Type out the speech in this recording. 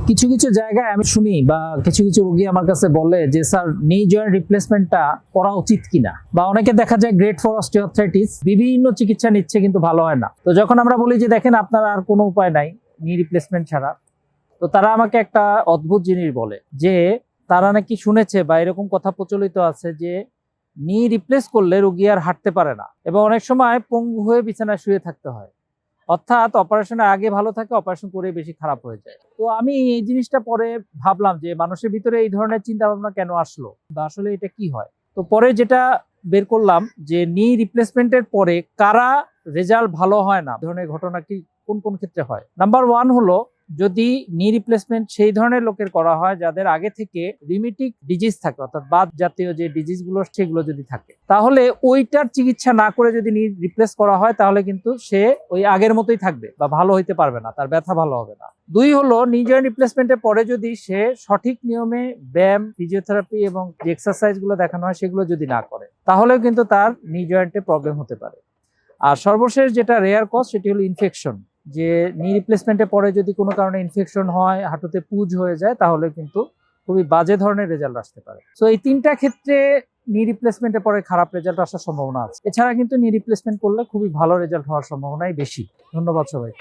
কিছু কিছু জায়গায় আমি শুনি বা কিছু কিছু রোগী আমার কাছে বলে যে স্যার নি জয়েন্ট রিপ্লেসমেন্টটা করা উচিত কিনা, বা অনেকে দেখা যায় গ্রেড 4 অস্টিওআর্থ্রাইটিস বিভিন্ন চিকিৎসা নিচ্ছে কিন্তু ভালো হয় না। তো যখন আমরা বলি যে দেখেন আপনার আর কোনো উপায় নাই নি রিপ্লেসমেন্ট ছাড়া, তো তারা আমাকে একটা অদ্ভুত জিনিস বলে যে তারা নাকি শুনেছে বা এরকম কথা প্রচলিত আছে যে নি রিপ্লেস করলে রোগী আর হাঁটতে পারে না এবং অনেক সময় পঙ্গু হয়ে বিছানায় শুয়ে থাকতে হয়। অর্থাৎ অপারেশনের আগে ভালো থাকে, অপারেশন করে বেশি খারাপ হয়ে যায়। তো আমি এই জিনিসটা পরে ভাবলাম যে মানুষের ভিতরে এই ধরনের চিন্তা ভাবনা কেন আসলো বা আসলে এটা কি হয়। তো পরে যেটা বের করলাম যে নি রিপ্লেসমেন্টের পরে কারা রেজাল্ট ভালো হয় না, ধরনের ঘটনা কি কোন কোন ক্ষেত্রে হয়। নাম্বার 1 হলো যদি নি রিপ্লেসমেন্ট সেই ধরনের লোকের করা হয় যাদের আগে থেকে রিমিটিক ডিজিজ থাকে, অর্থাৎ বাত জাতীয় যে ডিজিজ গুলো সেগুলো যদি থাকে, তাহলে ওইটার চিকিৎসা না করে যদি নি রিপ্লেস করা হয় তাহলে কিন্তু সে ওই আগের মতোই থাকবে বা ভালো হইতে পারবে না, তার ব্যথা ভালো হবে না। 2 হলো নি জয়েন্ট রিপ্লেসমেন্টের পরে যদি সে সঠিক নিয়মে ব্যায়াম, ফিজিওথেরাপি এবং যে এক্সারসাইজ গুলো দেখানো হয় সেগুলো যদি না করে তাহলেও কিন্তু তার নি জয়েন্টে প্রবলেম হতে পারে। আর সর্বশেষ যেটা রেয়ার কজ সেটি হলো ইনফেকশন, যে নি রিপ্লেসমেন্টের পরে যদি কোনো কারণে ইনফেকশন হয়, হাঁটুতে পুঁজ হয়ে যায়, তাহলে কিন্তু খুবই বাজে ধরনের রেজাল্ট আসতে পারে। সো এই 3টা ক্ষেত্রে নি রিপ্লেসমেন্টের পরে খারাপ রেজাল্ট আসার সম্ভাবনা আছে। এছাড়া কিন্তু নি রিপ্লেসমেন্ট করলে খুবই ভালো রেজাল্ট হওয়ার সম্ভাবনাই বেশি। ধন্যবাদ সবাই।